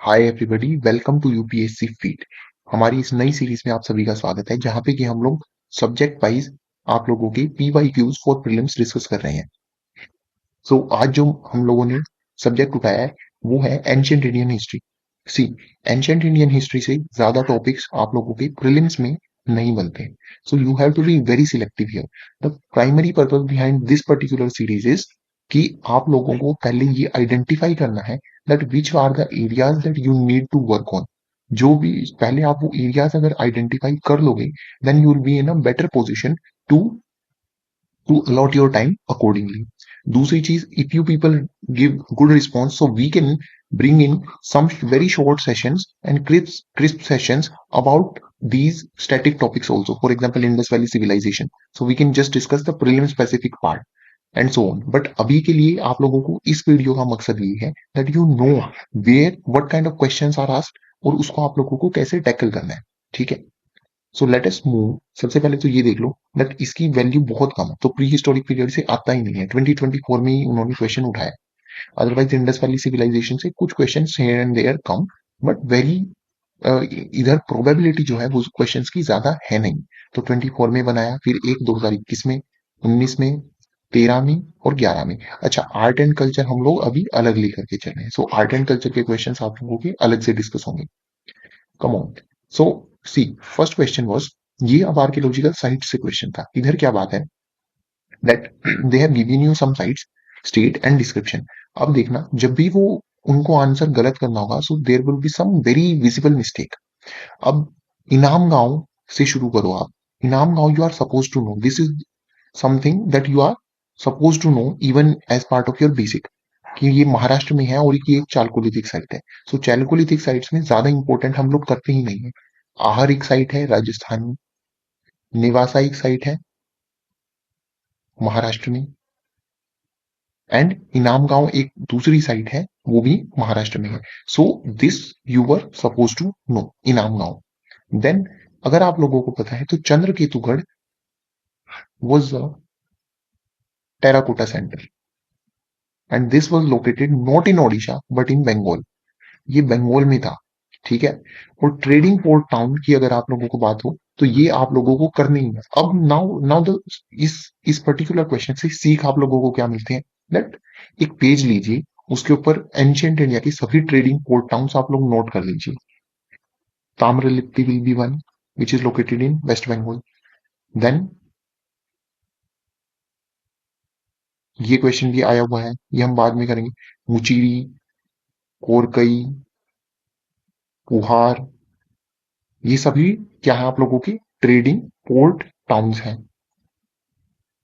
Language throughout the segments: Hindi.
Hi everybody, welcome to UPSC feed. हमारी इस नई सीरीज में आप सभी का स्वागत है, जहां पे कि हम लोग सब्जेक्ट वाइज आप लोगों के पीवाईक्यूज फॉर प्रीलिम्स डिस्कस कर रहे हैं। आज जो हम लोगों ने सब्जेक्ट उठाया है वो है एंशियंट इंडियन हिस्ट्री। सी, एंशियंट इंडियन हिस्ट्री से ज्यादा टॉपिक्स आप लोगों के प्रीलिम्स में नहीं बनते। So you have to be very selective here. The primary purpose behind this particular series is कि आप लोगों को पहले ये आइडेंटिफाई करना है that which are the areas that you need to work on. जो भी पहले आप वो एरियाज अगर आइडेंटिफाई कर लोगे, then you will be in a better position to allot your time accordingly. दूसरी चीज, if you people give good response, so we can bring in some very short sessions and crisp sessions about these static topics also. For example, Indus Valley Civilization. So we can just discuss the prelim specific part and so on. But अभी के लिए आप लोगों को इस वीडियो का मकसद ये है that you know where what kind of questions are asked और उसको आप लोगों को कैसे टैकल करना है। ठीक है, सो लेट अस मूव। सबसे पहले तो ये देख लो दैट इसकी वैल्यू बहुत कम है, तो प्री हिस्टोरिक पीरियड से आता ही नहीं है। 2024 में ही उन्होंने क्वेश्चन उठाया। अदरवाइज इंडस वैली सिविलाइजेशन से कुछ question here and there come, but very इधर प्रोबेबिलिटी जो है वो क्वेश्चंस की ज्यादा है नहीं। तो 24 में बनाया, फिर एक 2021 में, 19 में, 13 में और 11 में। अच्छा, आर्ट एंड कल्चर हम लोग अभी अलग लेकर के चल रहे हैं। सो आर्ट एंड कल्चर के क्वेश्चन आप लोगों के अलग से डिस्कस होंगे। Come on. So see, first question was, ये अब आर्कियोलॉजिकल साइट से क्वेश्चन था। इधर क्या बात है that they have given you some sites, state and description. अब देखना, जब भी वो उनको आंसर गलत करना होगा, so there will be some very visible mistake. अब इनाम गांव से शुरू करो आप। Inamgaon you are suppose to know, this is something that you are suppose to know even as part of your basic, कि ये महाराष्ट्र में है और ये एक चालकोलिथिक साइट है। सो चालकोलिथिक साइट्स में ज्यादा इंपॉर्टेंट हम लोग करते ही नहीं है। आहर एक साइट है राजस्थान में, निवासा एक साइट है महाराष्ट्र में, एंड इनाम गांव एक दूसरी साइट है, वो भी महाराष्ट्र में है। So this you were suppose to know, Inamgaon. Then अगर आप लोगों को पता है तो Chandraketugarh was a terracotta centre and this was located not in Odisha but in Bengal. ये बंगाल में था। ठीक है, और ट्रेडिंग पोर्ट टाउन की अगर आप लोगों को बात हो तो ये आप लोगों को करनी है। अब नाउ नाउ द इस पर्टिकुलर क्वेश्चन से सीख आप लोगों को क्या मिलते हैं दैट एक पेज लीजिए, उसके ऊपर एंशियंट इंडिया की सभी ट्रेडिंग पोर्ट टाउन्स आप लोग नोट कर लीजिए। Tamralipti will be one which is located in West Bengal. Then ये क्वेश्चन भी आया हुआ है, ये हम बाद में करेंगे। मुचीरी, कोरकई, पुहार, ये सभी क्या है आप लोगों की ट्रेडिंग पोर्ट टाउन्स हैं।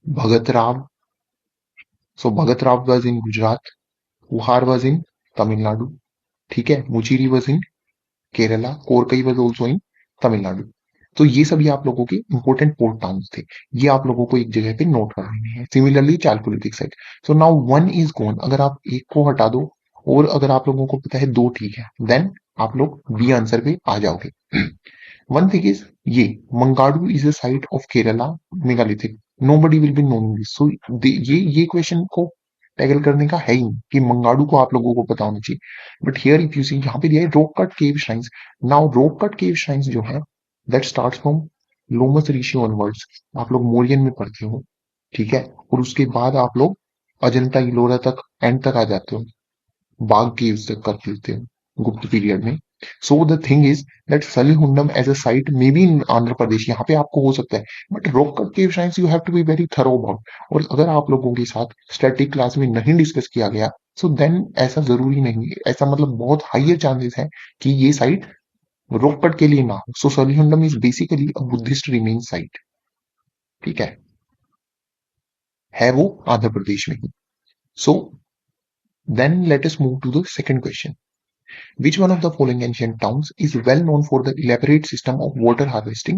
Bhagat Rao, so Bhagat Rao was in Gujarat, Puhar was in Tamil Nadu. ठीक है, Muchiri was in Kerala, Korkai was also in Tamil Nadu. तो ये सभी आप लोगों के इंपॉर्टेंट पोर्ट टाउन्स थे। ये आप लोगों को एक जगह पे नोट कर लेने हैं। Similarly Chalcolithic site. So now one is gone, अगर आप एक को हटा दो और अगर आप लोगों को पता है दो ठीक है, देन आप लोग बी आंसर पे आ जाओगे। वन थिंग इज, ये Mangadu is a site of Kerala megalithic. Nobody will be knowing this. So ये क्वेश्चन को टैकल करने का है ही नहीं कि मंगाडू को आप लोगों को पता होना चाहिए। But here if you see, यहाँ पे दिया है rock cut cave shrines. Now rock cut cave shrines जो है that starts from Lomash Rishi onwards. आप लोग मोरियन में पढ़ते हो। ठीक है, और उसके बाद आप लोग अजंता इलोरा तक एंड तक आ जाते हो, बाग केव्स तक कर लेते हो गुप्त पीरियड में। So the thing is that Salihundam as a site may be in Andhra Pradesh, यहाँ पे आपको हो सकता है, but rock cut cave shrines you have to be very thorough about. और अगर आप लोगों के साथ स्टैटिक क्लास में नहीं डिस्कस किया गया, सो देन ऐसा जरूरी नहीं है, ऐसा मतलब बहुत हाइयर चांसेस है कि ये साइट रॉक कट के लिए ना हो। So Salihundam is basically a Buddhist remain site. ठीक है वो आंध्र प्रदेश में ही। So then let us move to the second question. Which one of the following ancient towns is well known for the elaborate system of water harvesting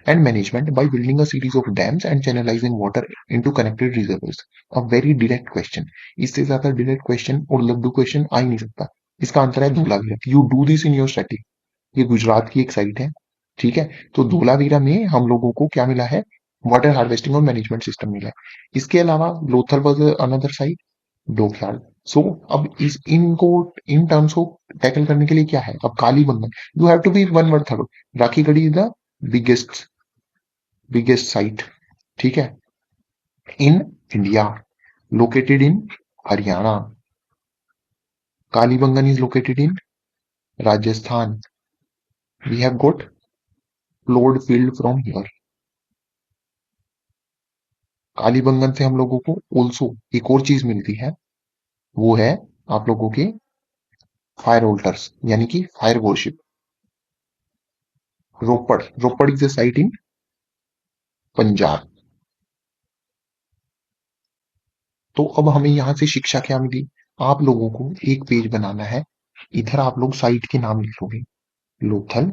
and management by building a series of dams and channelizing water into connected reservoirs? A very direct question. इससे ज्यादा direct question और लड्डू question आ ही नहीं सकता। इसका आंसर है Dholavira. You do this in your static। ये गुजरात की एक साइट है। ठीक है, तो धोलावीरा में हम लोगों को क्या मिला है, वाटर हार्वेस्टिंग और मैनेजमेंट सिस्टम मिला है। इसके अलावा लोथल वॉज अनदर साइट, डोकयार्ड। सो अब इस इनको इन टर्म्स ऑफ टैकल करने के लिए क्या है? अब Kalibangan, you have to be one word third. Rakhigarhi is the biggest biggest site, ठीक है, in India, located in Haryana. Kalibangan is located in Rajasthan. We have got ploughed field from here. Kalibangan से हम लोगों को ऑल्सो एक और चीज मिलती है, वो है आप लोगों के फायर ऑल्टर्स, यानी कि fire worship. Ropar, Ropar is a site in Punjab. तो अब हमें यहां से शिक्षा क्या मिली? आप लोगों को एक पेज बनाना है, इधर आप लोग साइट के नाम लिखोगे, लोथल,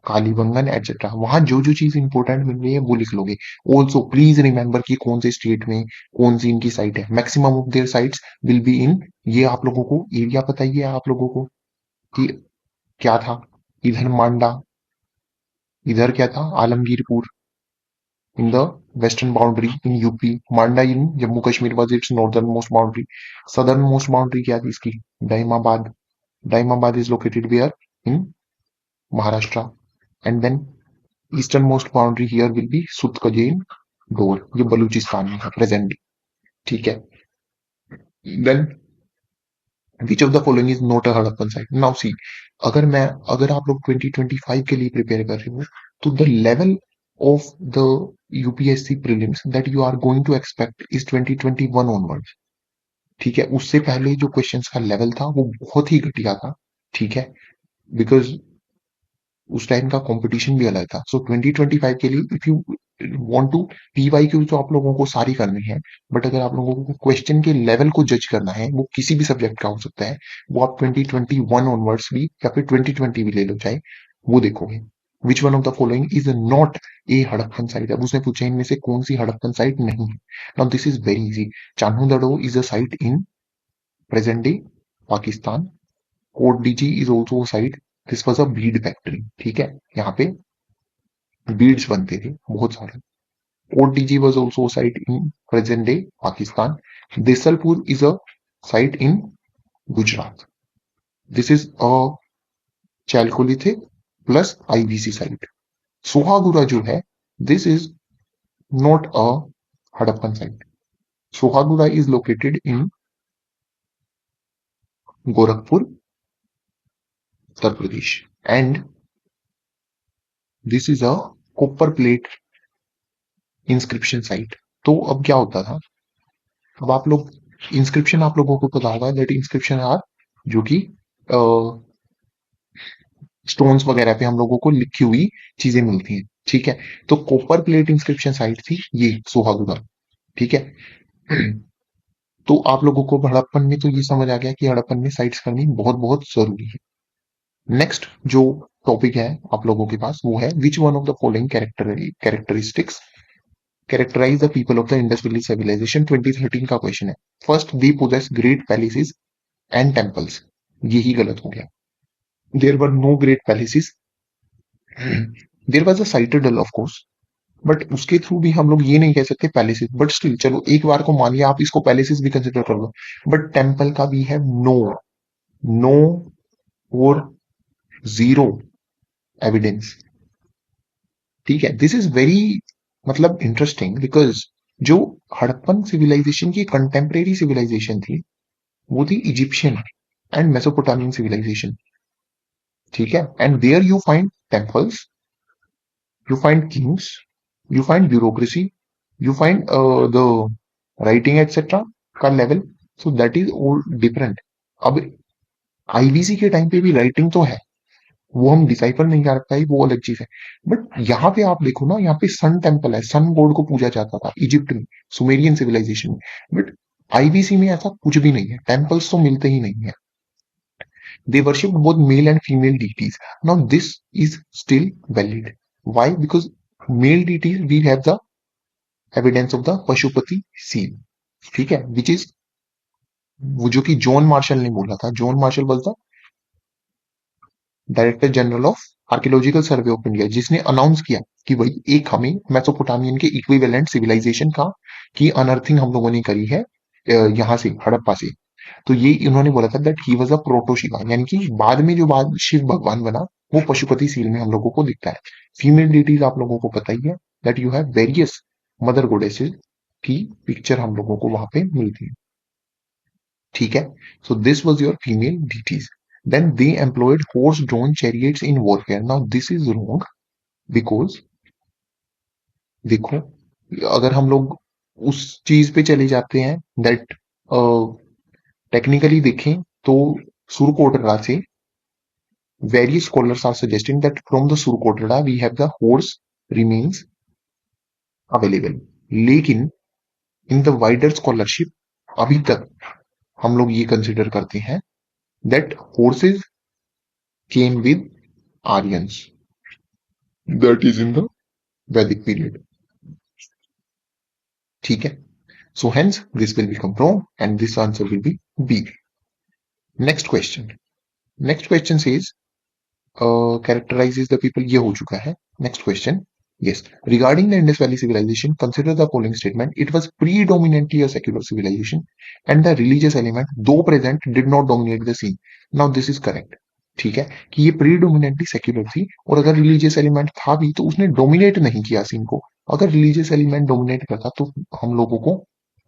कालीबंगन एटसेट्रा। वहां जो जो चीज इंपॉर्टेंट मिल रही है वो लिख लोगे। ऑल्सो प्लीज रिमेंबर कि कौन से स्टेट में कौन सी इनकी साइट है। Maximum of their sites will be इन, ये आप लोगों को एरिया पता ही है आप लोगों को कि क्या था। इधर मांडा, इधर क्या था, Alamgirpur in the western boundary in UP, Manda in Jammu Kashmir was its northernmost boundary. Southernmost boundary क्या थी इसकी? Daimabad. Daimabad is located where? In Maharashtra. And then easternmost boundary here will be Sutkajeen Dor. ये बलूचिस्तान में है प्रेजेंटली, ठीक है। Then which of the following is not a Harappan site? Now see, अगर आप लोग 2025 के लिए प्रिपेयर कर रहे हो, तो the level of the UPSC prelims that you are going to expect is 2021 onwards, ठीक है। उससे पहले जो क्वेश्चंस का लेवल था वो बहुत ही घटिया था, ठीक है, बिकॉज उस टाइम का कंपटीशन भी अलग था। सो 2025 के लिए if you want to, PYQ तो आप लोगों को सारी करनी है, बट अगर आप लोगों को क्वेश्चन के लेवल को जज करना है, वो किसी भी सब्जेक्ट का हो सकता है, वो आप 2021 ऑनवर्ड्स भी या फिर 2020 भी ले लो चाहे, वो देखोगे। विच one of the following is not a Harappan site? अब उसने पूछा इनमें से कौन सी हड़प्पन साइट नहीं है। Now this is very easy. Chanho is a site in present day Pakistan. Kot Diji is also site, this was a bead factory, ठीक है, यहाँ पे बीड्स बनते थे बहुत सारे। Kot Diji was also site in present day Pakistan. Desalpur is a site in Gujarat. This is a chalcolithic plus IBC site. Sohagaura जो है, this is not a Harappan site. Sohagaura is located in Gorakhpur, Uttar Pradesh. And this is a copper plate inscription site. तो अब क्या होता था, अब आप लोग इंस्क्रिप्शन आप लोगों को पता होगा, दैट इंस्क्रिप्शन आर जो कि स्टोन्स वगैरह पे हम लोगों को लिखी हुई चीजें मिलती हैं, ठीक है। तो कॉपर प्लेट इंस्क्रिप्शन साइट थी ये सोहागुड़ा, ठीक है। तो आप लोगों को हड़प्पन में तो ये समझ आ गया कि हड़प्पन में साइट्स करनी बहुत बहुत जरूरी है। नेक्स्ट जो टॉपिक है आप लोगों के पास वो है, which one of the following characteristics characterise the people of the Indus valley civilisation? 2013 का क्वेश्चन है। First, they possess great palaces and temples. यही गलत हो गया। There were no great palaces, there was a citadel of course, but उसके थ्रू भी हम लोग ये नहीं कह सकते पैलेसेस, बट स्टिल चलो एक बार को मान लिया, आप इसको पैलेसेस भी कंसिडर कर लो, बट टेम्पल का भी है नो, नो और जीरो एविडेंस, ठीक है। दिस इज वेरी मतलब इंटरेस्टिंग, बिकॉज जो हड़प्पन सिविलाइजेशन की कंटेम्प्रेरी सिविलाइजेशन थी वो थी इजिप्शियन एंड मेसोपोटामियन सिविलाइजेशन, ठीक है। And there you find temples, you find kings, you find bureaucracy, you find the writing etc का level, so that is all different. अब IBC के टाइम पे भी राइटिंग तो है, वो हम डिसाइफर नहीं कर पाए, वो अलग चीज है। बट यहाँ पे आप देखो ना, यहाँ पे सन टेम्पल है, सन गॉड को पूजा जाता था इजिप्ट में, सुमेरियन सिविलाइजेशन में। बट IBC में ऐसा कुछ भी नहीं है, टेम्पल्स तो मिलते ही नहीं है। They worshipped both male and female deities. Now this is still valid. Why? Because male deities we have the evidence of the Pashupati seal. ठीक है, which is वो जो कि जॉन मार्शल ने बोला था। John Marshall was the director general of archaeological survey of India, जिसने अनाउंस किया कि भाई एक हमें मेसोपोटामियन के इक्विवेलेंट सिविलाइजेशन का की अनर्थिंग हम लोगों ने करी है यहाँ से हड़प्पा से। तो ये इन्होंने बोला था that he was a proto Shiva, यानी कि बाद में जो बाद शिव भगवान बना वो पशुपति सील में हम लोगों को दिखता है। फीमेल डिटीज आप लोगों को पता ही है that you have various mother goddesses की पिक्चर हम लोगों को वहां पे मिलती है। ठीक है, so this was your female deities. Then they employed horse drawn chariots in warfare. Now this is wrong because देखो, अगर हम लोग उस चीज पे चले जाते हैं दैट टेक्निकली देखें तो सुरकोटड़ा से various scholars are suggesting that from the Surkotada we have the horse remains available, लेकिन in the wider scholarship अभी तक हम लोग ये कंसिडर करते हैं that horses came with Aryans, that is in the Vedic period. ठीक है, so hence this will become wrong and this answer will be B. Next question. Next question says characterizes the people, ये हो चुका है. Next question. Yes. Regarding the Indus Valley civilization, consider the following statement. It was predominantly a secular civilization and the religious element, though present, did not dominate the scene. Now this is correct. ठीक है कि ये प्रीडोमिनेटली सेक्युलर थी और अगर रिलीजियस एलिमेंट था भी तो उसने डोमिनेट नहीं किया सीन को। अगर रिलीजियस एलिमेंट डोमिनेट करता तो हम लोगों को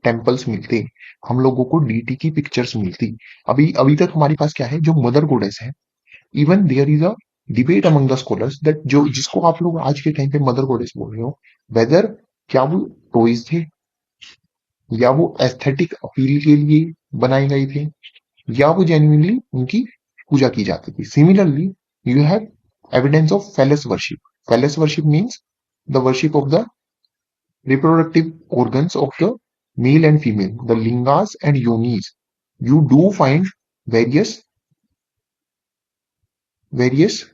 टेम्पल्स मिलते, हम लोगों को डीटी की पिक्चर्स मिलती। अभी अभी तक हमारे पास क्या है, जो मदर गोडेस है, even there is a debate among the scholars that जो जिसको आप लोग आज के टाइम पे मदर गॉडेस बोल रहे हो, वेदर क्या वो टॉयज थे या वो एस्थेटिक अपील के लिए बनाए गए थे या वो जेन्युइनली उनकी पूजा की जाती थी। Similarly you have evidence of phallus worship. Phallus worship means the worship of the reproductive organs of the male and female, the lingas and yonis. You do find various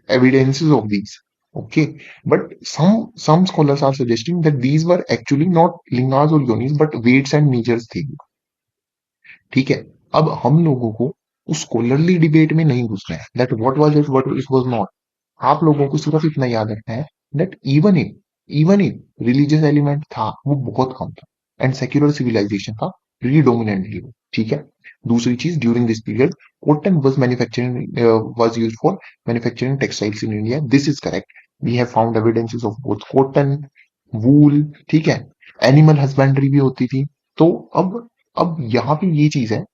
evidences of these. Okay, but some scholars are suggesting that these were actually not lingas or yonis but weights and measures थे। ठीक है, अब हम लोगों को उस स्कॉलरली डिबेट में नहीं घुसना है that what was it what it was not. आप लोगों को सिर्फ इतना याद रखना है that even if religious element था वो बहुत कम था एंड सेक्युलर सिविलाइजेशन था प्रीडोमिनेंटली। ठीक है, दूसरी चीज, during this period cotton was used for manufacturing textiles in India. This is correct. We have found evidences of both cotton, wool. ठीक है, एनिमल हस्बेंड्री भी होती थी। तो अब यहाँ पे ये चीज है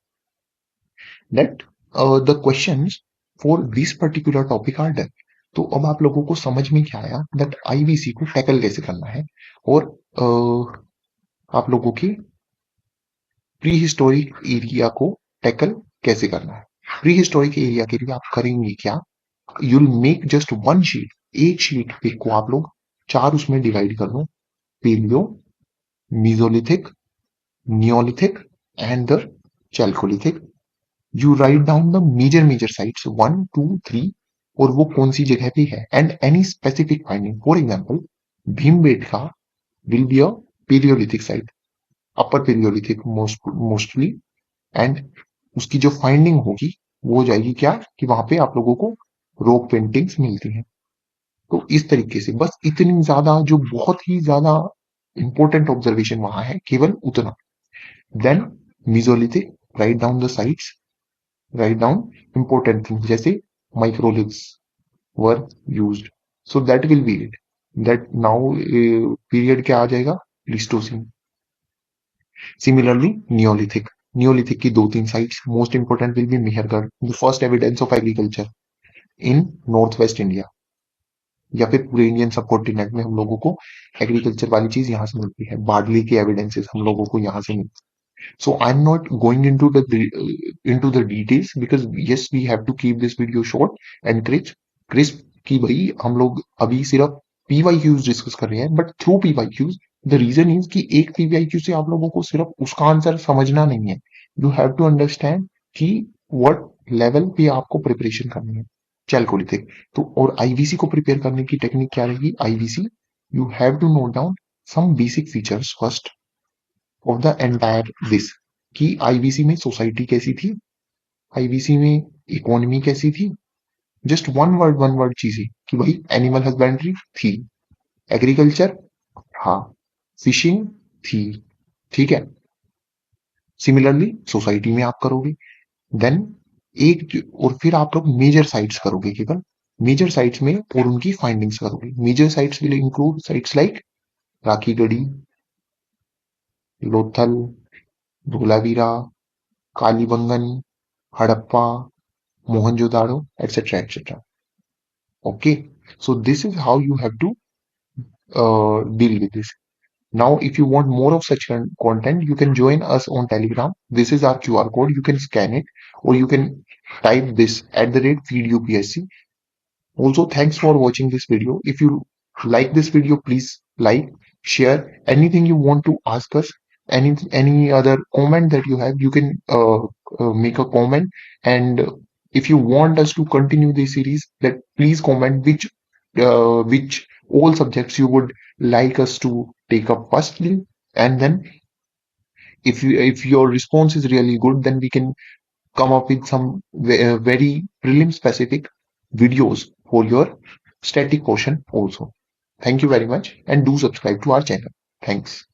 that the questions for this particular topic are done. तो अब आप लोगों को समझ में क्या आया दैट आईवीसी को टैकल कैसे करना है और आप लोगों की प्री हिस्टोरिक एरिया को टैकल कैसे करना है। प्री हिस्टोरिक एरिया के लिए आप करेंगे क्या, you'll make just one sheet, एक शीट पे को आप लोग चार उसमें डिवाइड कर दो, palaeo, mesolithic, neolithic and the chalcolithic. You write down the major sites 1 2 3 और वो कौन सी जगह पे है and any specific finding. For example Bhimbetka will be a palaeolithic site, upper palaeolithic mostly, and उसकी जो फाइंडिंग होगी वो हो जाएगी क्या कि वहां पे आप लोगों को रॉक पेंटिंग्स मिलती हैं। तो इस तरीके से बस इतनी ज्यादा जो बहुत ही ज्यादा इंपॉर्टेंट ऑब्जर्वेशन वहां है केवल उतना। Then mesolithic, write down the sites, write down important things जैसे microliths were used, so that will be it. That now period क्या आ जाएगा, प्लीस्टोसिन। सिमिलरली नियोलिथिक, नियोलिथिक की दो तीन sites most important will be Mehrgarh, the first evidence of agriculture in north west India, या फिर पूरे इंडियन सब कॉन्टिनेंट में हम लोगों को एग्रीकल्चर वाली चीज यहाँ से मिलती है। बार्ली के एविडेंसेस हम लोगों को यहाँ से मिलती है। So I'm not going into the details because yes we have to keep this video short and crisp कि भाई हम लोग अभी सिर्फ PYQs डिस्कस कर रहे हैं but through PYQs the reason is कि एक PYQ से आप लोगों को सिर्फ उसका आंसर समझना नहीं है, यू हैव टू अंडरस्टैंड कि व्हाट लेवल पे आपको प्रिपरेशन करनी है। चैल्कोलिथिक तो और आईवीसी को प्रिपेयर करने की टेक्निक क्या रहेगी, IVC you have to note down some basic features first of the entire this कि आईवीसी में सोसाइटी कैसी थी, आईवीसी में इकोनॉमी कैसी थी। जस्ट वन वर्ड चीजें कि भाई एनिमल हस्बेंड्री थी, एग्रीकल्चर था, फिशिंग थी। ठीक है, सिमिलरली सोसाइटी में आप करोगे देन और फिर आप लोग मेजर साइट्स करोगे, केवल मेजर साइट्स में और उनकी फाइंडिंग्स करोगे। Major sites will include sites like Rakhigarhi, Lothal, Dholavira, Kalibangan, Harappa, Mohenjodaro, etc., etc. Okay, so this is how you have to deal with this. Now, if you want more of such content, you can join us on Telegram. This is our QR code. You can scan it, or you can type this @feed UPSC. Also, thanks for watching this video. If you like this video, please like, share. Anything you want to ask us, any other comment that you have, you can make a comment. And if you want us to continue this series, that please comment which all subjects you would like us to take up firstly, and then if your response is really good, then we can come up with some very prelim specific videos for your static portion also. Thank you very much, and do subscribe to our channel. Thanks.